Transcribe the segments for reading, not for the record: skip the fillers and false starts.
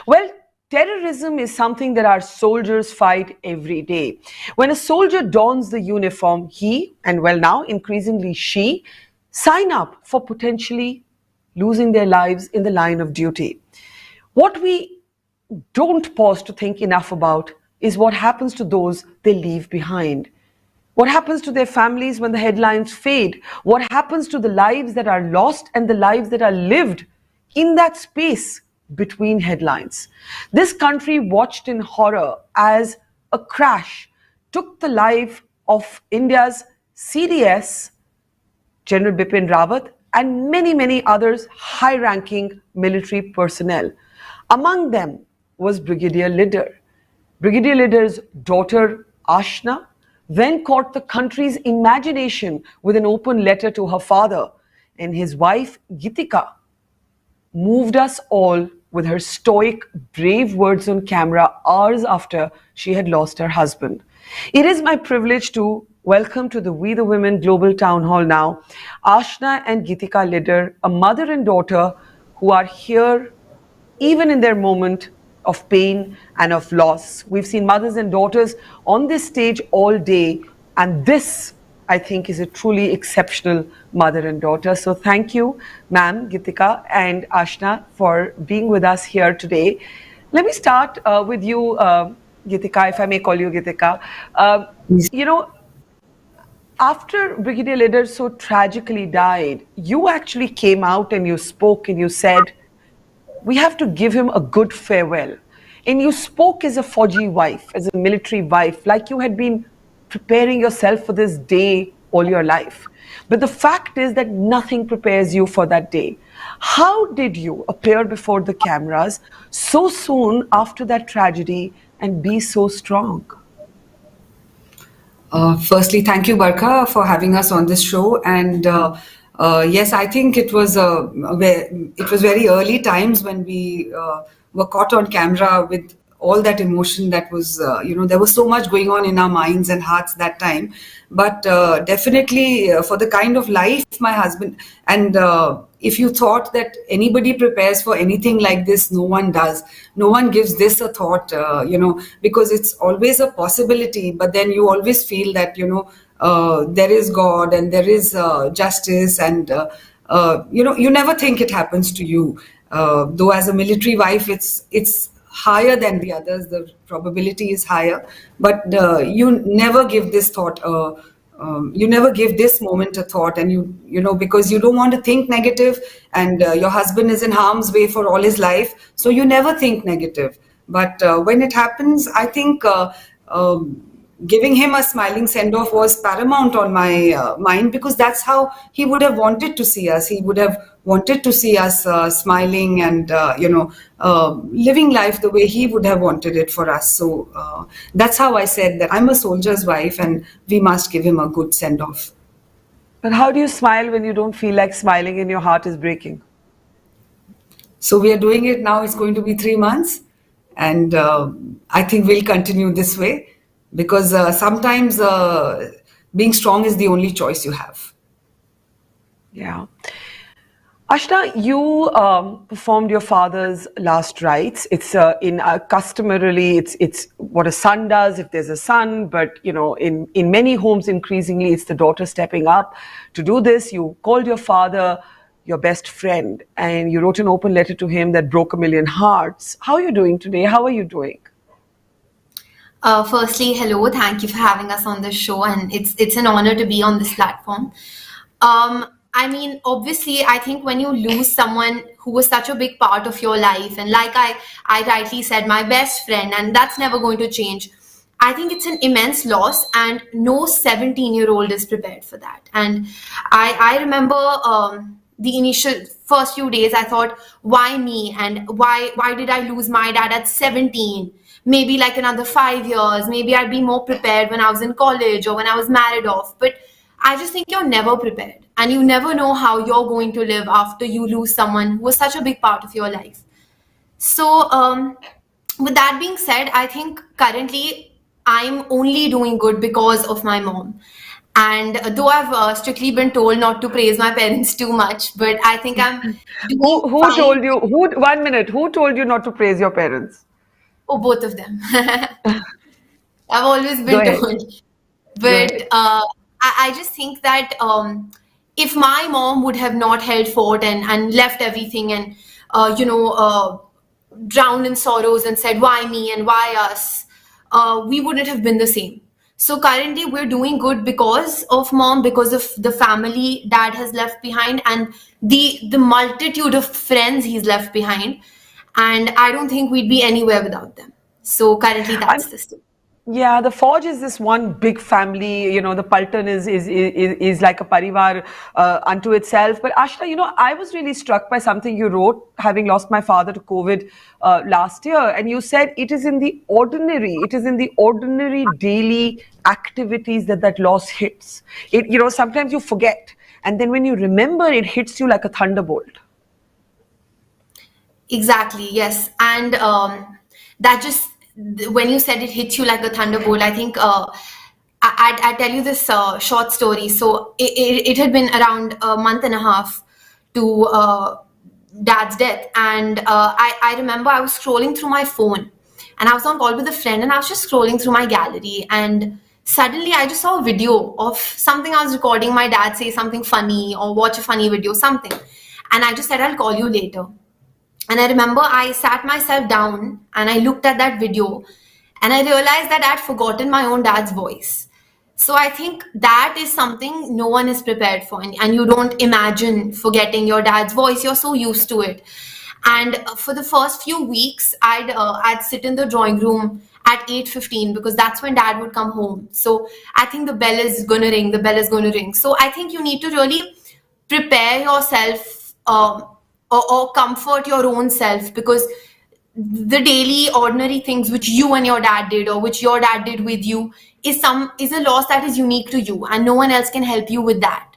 Well, terrorism is something that our soldiers fight every day. When a soldier dons the uniform, he, and well now increasingly she, sign up for potentially losing their lives in the line of duty. What we don't pause to think enough about is what happens to those they leave behind. What happens to their families when the headlines fade? What happens to the lives that are lost and the lives that are lived in that space between headlines? This country watched in horror as a crash took the life of India's CDS, General Bipin Rawat, and many, many others high-ranking military personnel. Among them was Brigadier Lidder. Brigadier Lidder's daughter, Aashna, then caught the country's imagination with an open letter to her father, and his wife, Geetika, moved us all with her stoic, brave words on camera hours after she had lost her husband. It is my privilege to welcome to the We the Women Global Townhall now, Aashna and Geetika Lidder, a mother and daughter who are here even in their moment of pain and of loss. We've seen mothers and daughters on this stage all day, and this, I think, is a truly exceptional mother and daughter. So thank you, ma'am, Geetika and Aashna, for being with us here today. Let me start with you, Geetika, if I may call you Geetika. You know, after Brigadier Lidder so tragically died, you actually came out and you spoke and you said, we have to give him a good farewell. And you spoke as a Fauji wife, as a military wife, like you had been preparing yourself for this day all your life. But the fact is that nothing prepares you for that day. How did you appear before the cameras so soon after that tragedy and be so strong? Firstly, thank you, Barkha, for having us on this show. And yes, I think it was very early times when we were caught on camera with all that emotion that was, there was so much going on in our minds and hearts that time. But definitely for the kind of life my husband, and if you thought that anybody prepares for anything like this, no one does. No one gives this a thought, because it's always a possibility, but then you always feel that, there is God and there is justice, and you never think it happens to you. Though as a military wife, it's higher than the others. The probability is higher, but you never give this thought. You never give this moment a thought, and because you don't want to think negative, and your husband is in harm's way for all his life, so you never think negative. But when it happens, I think giving him a smiling send-off was paramount on my mind, because that's how he would have wanted to see us. He would have wanted to see us smiling and, living life the way he would have wanted it for us. So that's how I said that I'm a soldier's wife and we must give him a good send-off. But how do you smile when you don't feel like smiling and your heart is breaking? So we are doing it now. It's going to be 3 months. And I think we'll continue this way. Because sometimes being strong is the only choice you have. Yeah. Aashna, you performed your father's last rites. It's customarily, it's what a son does if there's a son, but in many homes increasingly it's the daughter stepping up to do this. You called your father your best friend and you wrote an open letter to him that broke 1 million hearts. How are you doing today? How are you doing? Firstly, hello, thank you for having us on this show, and it's an honor to be on this platform. Obviously, I think when you lose someone who was such a big part of your life, and like I rightly said, my best friend, and that's never going to change, I think it's an immense loss, and no 17-year-old is prepared for that. And I remember the initial first few days, I thought, why me? And why did I lose my dad at 17? Maybe like another 5 years, maybe I'd be more prepared when I was in college or when I was married off. But I just think you're never prepared, and you never know how you're going to live after you lose someone who was such a big part of your life. So with that being said, I think currently I'm only doing good because of my mom. And though I've strictly been told not to praise my parents too much, but I think I'm doing Who fine. told you? 1 minute. Who told you not to praise your parents? Oh, both of them. I've always Go been ahead. told. Go But ahead. I just think that if my mom would have not held fort and left everything and, drowned in sorrows and said, why me and why us, we wouldn't have been the same. So currently we're doing good because of mom, because of the family dad has left behind and the multitude of friends he's left behind. And I don't think we'd be anywhere without them. So currently I'm, that's the state. Yeah, the Forge is this one big family. The Paltan is like a parivar unto itself. But Aashna, I was really struck by something you wrote, having lost my father to COVID last year, and you said it is in the ordinary daily activities that loss hits. Sometimes you forget, and then when you remember, it hits you like a thunderbolt. Exactly, yes. And that just, when you said it hits you like a thunderbolt, I think I tell you this short story. So it had been around a month and a half to dad's death. And I remember I was scrolling through my phone and I was on call with a friend and I was just scrolling through my gallery. And suddenly I just saw a video of something I was recording, my dad say something funny or watch a funny video, something. And I just said, I'll call you later. And I remember I sat myself down and I looked at that video and I realized that I'd forgotten my own dad's voice. So I think that is something no one is prepared for. And you don't imagine forgetting your dad's voice. You're so used to it. And for the first few weeks, I'd sit in the drawing room at 8:15 because that's when dad would come home. So I think the bell is going to ring. The bell is going to ring. So I think you need to really prepare yourself, or comfort your own self, because the daily ordinary things which you and your dad did or which your dad did with you is a loss that is unique to you and no one else can help you with that.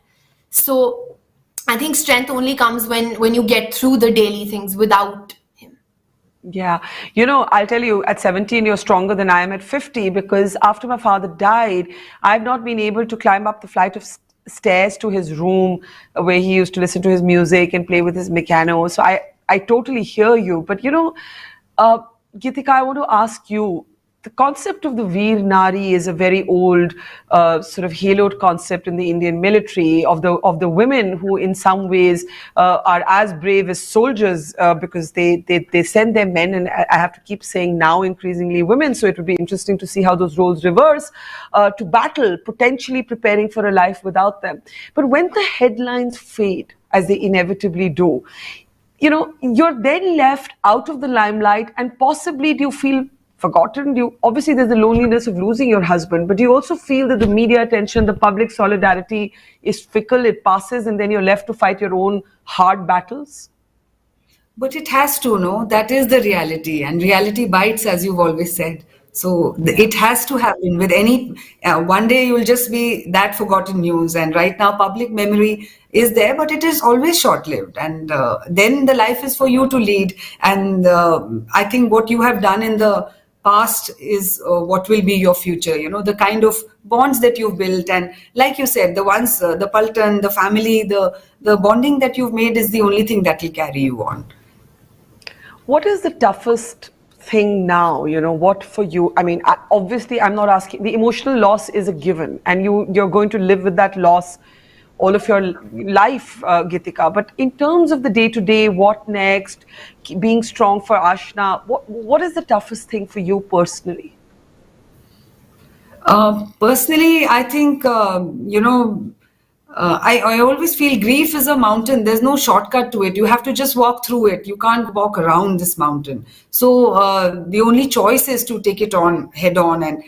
So I think strength only comes when you get through the daily things without him. Yeah. I'll tell you, at 17, you're stronger than I am at 50 because after my father died, I've not been able to climb up the flight of stairs to his room where he used to listen to his music and play with his mechano. So I totally hear you. But, Geetika, I want to ask you, the concept of the Veer Nari is a very old sort of haloed concept in the Indian military of the women who in some ways are as brave as soldiers because they send their men, and I have to keep saying now increasingly women, so it would be interesting to see how those roles reverse to battle, potentially preparing for a life without them. But when the headlines fade, as they inevitably do, you're then left out of the limelight, and possibly do you feel forgotten? Obviously there's the loneliness of losing your husband, but do you also feel that the media attention, the public solidarity is fickle, it passes, and then you're left to fight your own hard battles? But it has to, no? That is the reality, and reality bites, as you've always said. So it has to happen with any. One day you will just be that forgotten news, and right now public memory is there, but it is always short-lived. And then the life is for you to lead. And I think what you have done in the past is what will be your future. The kind of bonds that you've built, and like you said, the ones, the Paltan, the family, the bonding that you've made is the only thing that will carry you on. What is the toughest thing now? What for you? I mean, obviously, I'm not asking. The emotional loss is a given, and you're going to live with that loss all of your life, Geetika. But in terms of the day-to-day, what next? Being strong for Aashna, what is the toughest thing for you personally? Personally, I think, I always feel grief is a mountain. There's no shortcut to it. You have to just walk through it. You can't walk around this mountain. So the only choice is to take it on head on and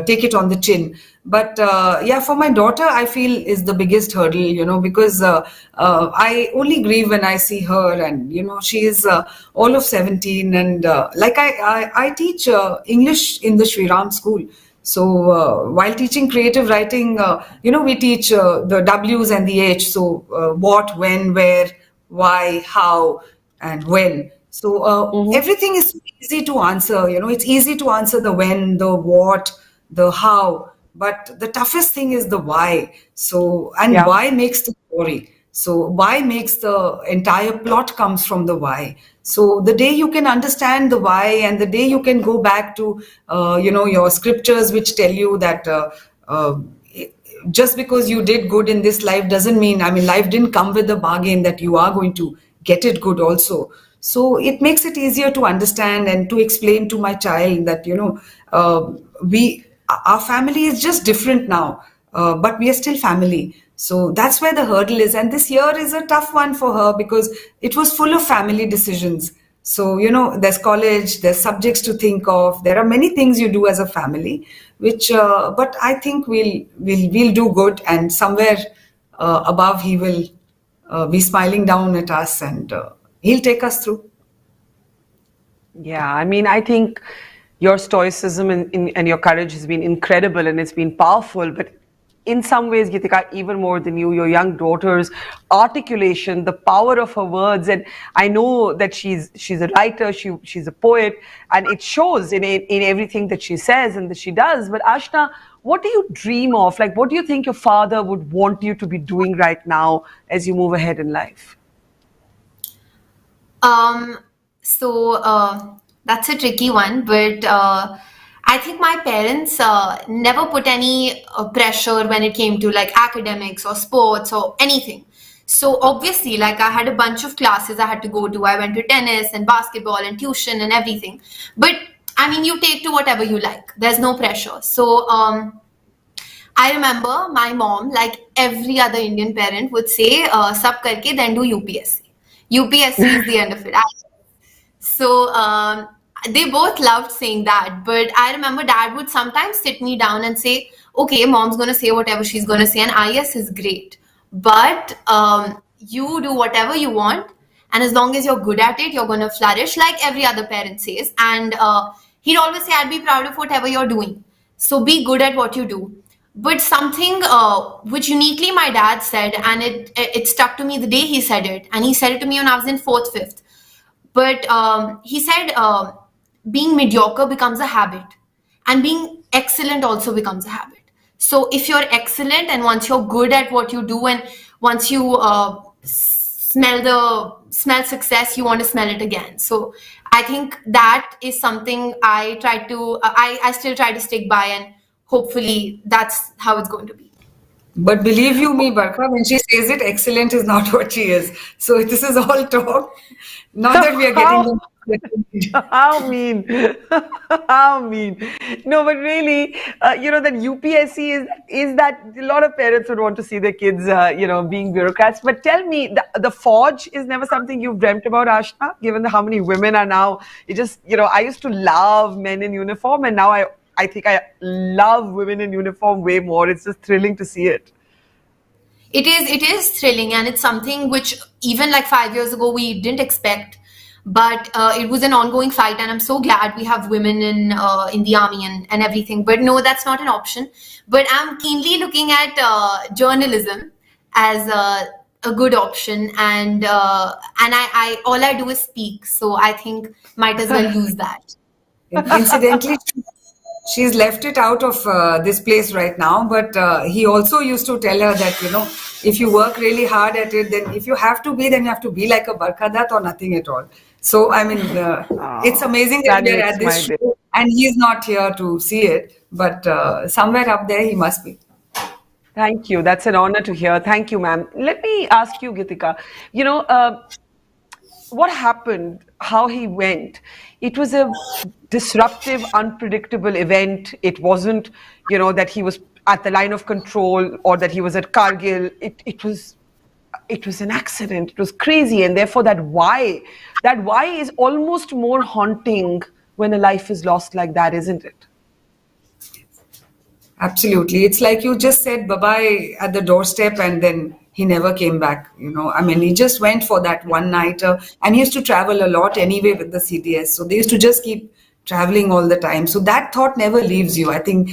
take it on the chin. But yeah, for my daughter, I feel is the biggest hurdle, because I only grieve when I see her, and she is all of 17, and like I teach English in the Sri Ram school. So while teaching creative writing, we teach the W's and the H. So what, when, where, why, how, and when. So everything is easy to answer. It's easy to answer the when, the what, the how. but the toughest thing is the why. So, and Yeah. why makes the story. So why makes the entire plot comes from the why. So the day you can understand the why, and the day you can go back to, your scriptures which tell you that uh, just because you did good in this life doesn't mean, life didn't come with a bargain that you are going to get it good also. So it makes it easier to understand and to explain to my child that, our family is just different now, but we are still family. So that's where the hurdle is. And this year is a tough one for her because it was full of family decisions. So, there's college, there's subjects to think of. There are many things you do as a family, which, but I think we'll do good. And somewhere above, he will be smiling down at us, and he'll take us through. Yeah, I think your stoicism and your courage has been incredible, and it's been powerful. But in some ways, Geetika, even more than you, your young daughter's articulation, the power of her words, and I know that she's a writer, she's a poet, and it shows in everything that she says and that she does. But Aashna, what do you dream of? Like, what do you think your father would want you to be doing right now as you move ahead in life? That's a tricky one, but I think my parents never put any pressure when it came to like academics or sports or anything. So obviously, like I had a bunch of classes I had to go to. I went to tennis and basketball and tuition and everything. But you take to whatever you like. There's no pressure. So I remember my mom, like every other Indian parent, would say, "Sab karke, then do UPSC." UPSC is the end of it. So they both loved saying that. But I remember dad would sometimes sit me down and say, okay, mom's going to say whatever she's going to say, and IS is great. But you do whatever you want. And as long as you're good at it, you're going to flourish, like every other parent says. And he'd always say, I'd be proud of whatever you're doing. So be good at what you do. But something which uniquely my dad said, and it stuck to me the day he said it. And he said it to me when I was in 4th, 5th. But he said being mediocre becomes a habit, and being excellent also becomes a habit. So if you're excellent, and once you're good at what you do, and once you smell success, you want to smell it again. So I think that is something I still try to stick by, and hopefully that's how it's going to be. But believe you me, Barkha, when she says it, excellent is not what she is. So this is all talk. Not that we are getting How mean? How mean? No, but really, that UPSC is that a lot of parents would want to see their kids, being bureaucrats. But tell me, the forge is never something you've dreamt about, Aashna, given how many women are now. It just, I used to love men in uniform, and now I think I love women in uniform way more. It's just thrilling to see it. It is thrilling, and it's something which even like 5 years ago we didn't expect. But it was an ongoing fight, and I'm so glad we have women in the army and everything. But no, that's not an option. But I'm keenly looking at journalism as a good option, and I all I do is speak, so I think might as well use that. Incidentally, she's left it out of this place right now, but he also used to tell her that, if you work really hard at it, then if you have to be, then you have to be like a Barkha Dutt or nothing at all. So, it's amazing that we're at this show, and he's not here to see it, but somewhere up there he must be. Thank you. That's an honor to hear. Thank you, ma'am. Let me ask you, Geetika, what happened, how he went? It was a disruptive, unpredictable event. It wasn't, that he was at the line of control or that he was at Kargil. It was an accident. It was crazy. And therefore that why is almost more haunting when a life is lost like that, isn't it? Absolutely. It's like you just said bye-bye at the doorstep, and then he never came back. He just went for that one night, and he used to travel a lot anyway with the CDS. So they used to just keep traveling all the time. So that thought never leaves you. I think,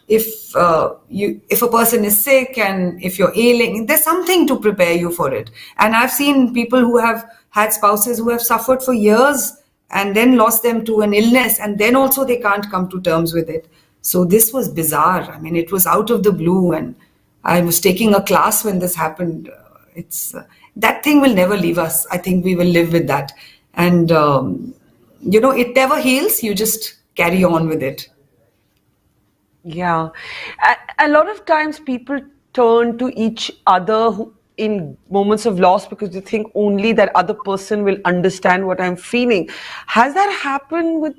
if a person is sick and if you're ailing, there's something to prepare you for it. And I've seen people who have had spouses who have suffered for years and then lost them to an illness, and then also they can't come to terms with it. So this was bizarre. I mean, it was out of the blue, and I was taking a class when this happened. It's that thing will never leave us. I think we will live with that, and it never heals. You just carry on with it. Yeah. A lot of times people turn to each other in moments of loss because they think only that other person will understand what I'm feeling. Has that happened with,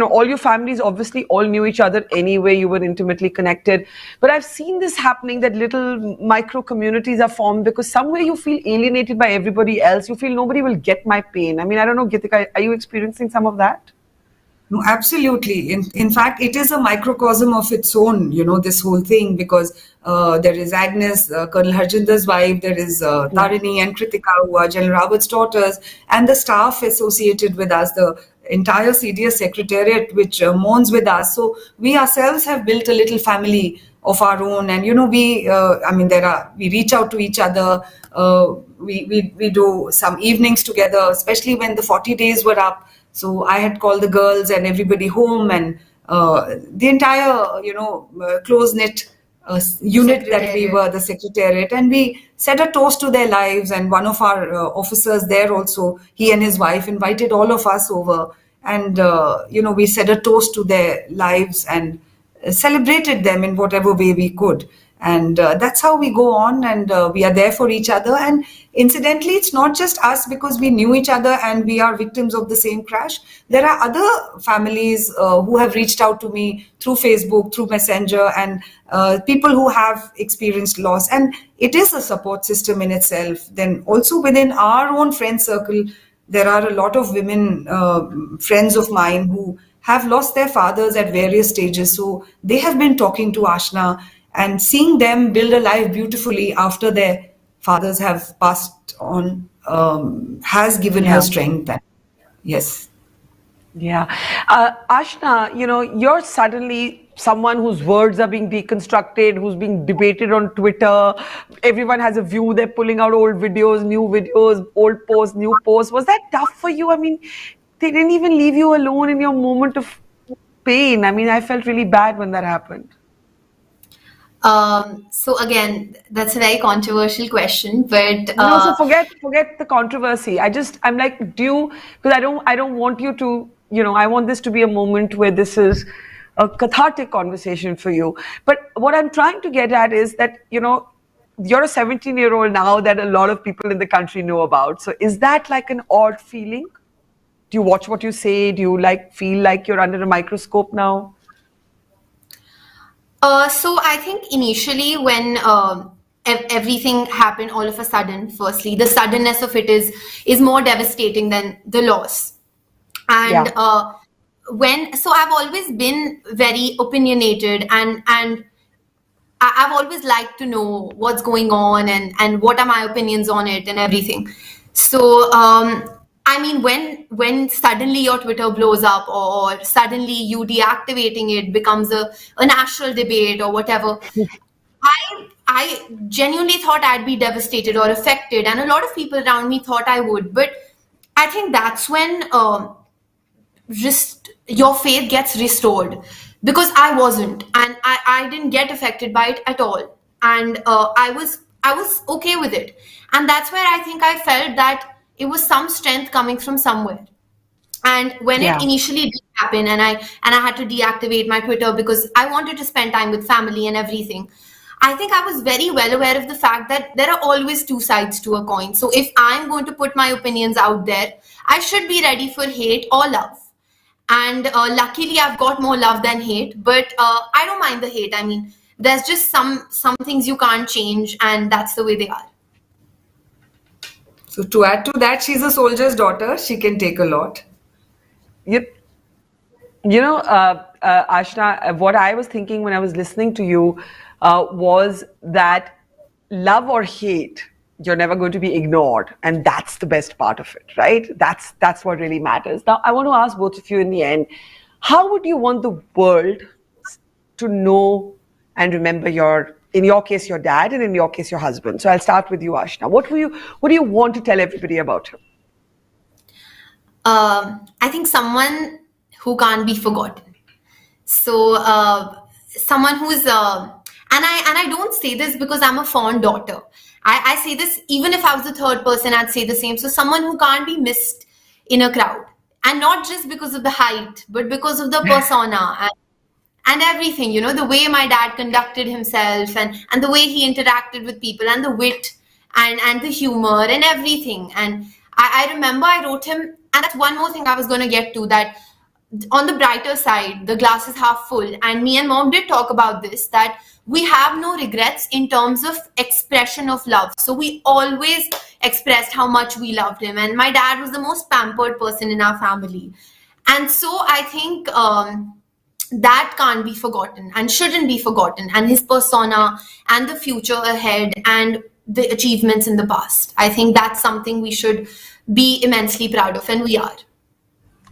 all your families obviously all knew each other anyway, you were intimately connected. But I've seen this happening, that little micro communities are formed because somewhere you feel alienated by everybody else. You feel nobody will get my pain. I mean, I don't know, Geetika, are you experiencing some of that? No, absolutely. In fact, it is a microcosm of its own, this whole thing, because there is Agnes, Colonel Harjinder's wife, there is Tarini and Kritika, who are General Robert's daughters, and the staff associated with us, the entire CDS secretariat, which mourns with us. So we ourselves have built a little family of our own, and we reach out to each other. We do some evenings together, especially when the 40 days were up. So I had called the girls and everybody home, and the entire, close-knit unit that we were, the secretariat, and we said a toast to their lives. And one of our officers there also, he and his wife invited all of us over, and we said a toast to their lives and celebrated them in whatever way we could. And that's how we go on, and we are there for each other. And incidentally, it's not just us, because we knew each other and we are victims of the same crash. There are other families who have reached out to me through Facebook, through Messenger, and people who have experienced loss. And it is a support system in itself. Then also within our own friend circle, there are a lot of women, friends of mine, who have lost their fathers at various stages. So they have been talking to Aashna, and seeing them build a life beautifully after their fathers have passed on has given her strength. Yes. Yeah. Aashna, you're suddenly someone whose words are being deconstructed, who's being debated on Twitter. Everyone has a view. They're pulling out old videos, new videos, old posts, new posts. Was that tough for you? I mean, they didn't even leave you alone in your moment of pain. I mean, I felt really bad when that happened. So again, that's a very controversial question, but no, so forget the controversy. I'm like, because I don't want you to, I want this to be a moment where this is a cathartic conversation for you. But what I'm trying to get at is that, you're a 17-year-old now that a lot of people in the country know about. So is that like an odd feeling? Do you watch what you say? Do you feel like you're under a microscope now? So I think initially when everything happened all of a sudden, firstly, the suddenness of it is more devastating than the loss. And so I've always been very opinionated, and I've always liked to know what's going on and what are my opinions on it and everything. So I mean, when suddenly your Twitter blows up, or suddenly you deactivating it becomes a national debate or whatever, I genuinely thought I'd be devastated or affected, and a lot of people around me thought I would. But I think that's when just your faith gets restored, because I wasn't, and I didn't get affected by it at all, and I was okay with it, and that's where I think I felt that it was some strength coming from somewhere. And when it initially did happen, and I had to deactivate my Twitter because I wanted to spend time with family and everything, I think I was very well aware of the fact that there are always two sides to a coin. So if I'm going to put my opinions out there, I should be ready for hate or love. And luckily, I've got more love than hate, but I don't mind the hate. I mean, there's just some things you can't change, and that's the way they are. So to add to that, she's a soldier's daughter. She can take a lot. Aashna, what I was thinking when I was listening to you was that love or hate, you're never going to be ignored, and that's the best part of it, right? That's what really matters. Now, I want to ask both of you in the end, how would you want the world to know and remember in your case, your dad, and in your case, your husband? So I'll start with you, Aashna. What do you want to tell everybody about him? I think someone who can't be forgotten. So someone who's and I don't say this because I'm a fond daughter. I say this even if I was the third person, I'd say the same. So someone who can't be missed in a crowd, and not just because of the height, but because of the persona and everything. You know, the way my dad conducted himself, and the way he interacted with people, and the wit and the humor and everything. And I remember I wrote him, and that's one more thing I was going to get to, that on the brighter side, the glass is half full. And me and mom did talk about this, that we have no regrets in terms of expression of love. So we always expressed how much we loved him. And my dad was the most pampered person in our family. And so I think that can't be forgotten and shouldn't be forgotten. And his persona and the future ahead and the achievements in the past, I think that's something we should be immensely proud of, and we are.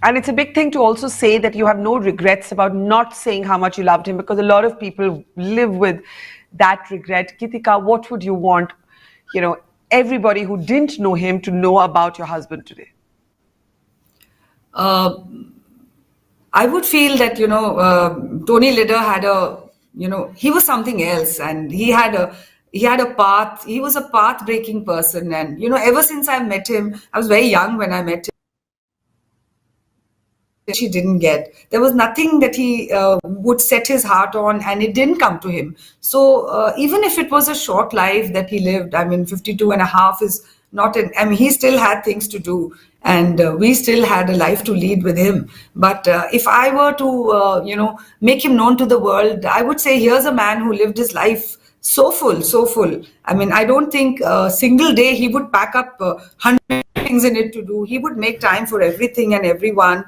And it's a big thing to also say that you have no regrets about not saying how much you loved him, because a lot of people live with that regret. Geetika, what would you want, everybody who didn't know him to know about your husband today? I would feel that, Tony Lidder had he was something else, and he had a path. He was a path-breaking person. And, ever since I met him, I was very young when I met him. He didn't get. There was nothing that he would set his heart on, and it didn't come to him. So even if it was a short life that he lived, 52 and a half is not he still had things to do, and we still had a life to lead with him. But if I were to, make him known to the world, I would say, here's a man who lived his life so full, so full. I don't think a single day he would pack up 100 things in it to do. He would make time for everything and everyone.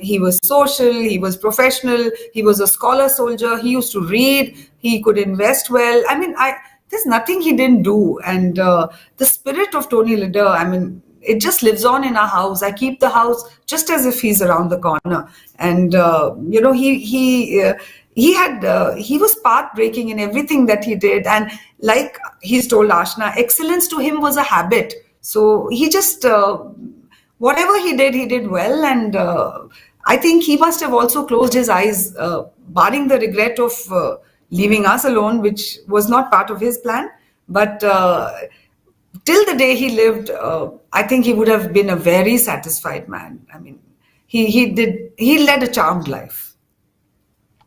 He was social, he was professional, he was a scholar soldier, he used to read, he could invest well. There's nothing he didn't do. And the spirit of Tony Lidder, it just lives on in our house. I keep the house just as if he's around the corner. And, he was path-breaking in everything that he did. And like he's told Aashna, excellence to him was a habit. So he just... whatever he did well, and I think he must have also closed his eyes, barring the regret of leaving us alone, which was not part of his plan. But till the day he lived, I think he would have been a very satisfied man. He led a charmed life.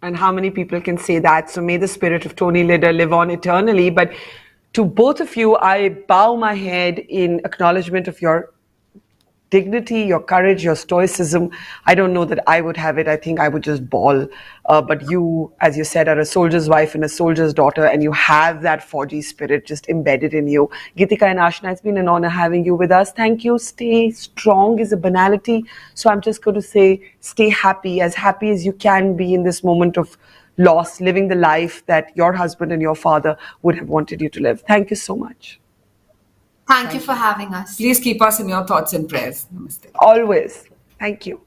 And how many people can say that? So may the spirit of Tony Lidder live on eternally. But to both of you, I bow my head in acknowledgement of your dignity, your courage, your stoicism. I don't know that I would have it. I think I would just bawl. But you, as you said, are a soldier's wife and a soldier's daughter, and you have that Fauji spirit just embedded in you. Geetika and Aashna, it's been an honor having you with us. Thank you. Stay strong is a banality. So I'm just going to say, stay happy as you can be in this moment of loss, living the life that your husband and your father would have wanted you to live. Thank you so much. Thank you for having us. Please keep us in your thoughts and prayers. Namaste. Always. Thank you.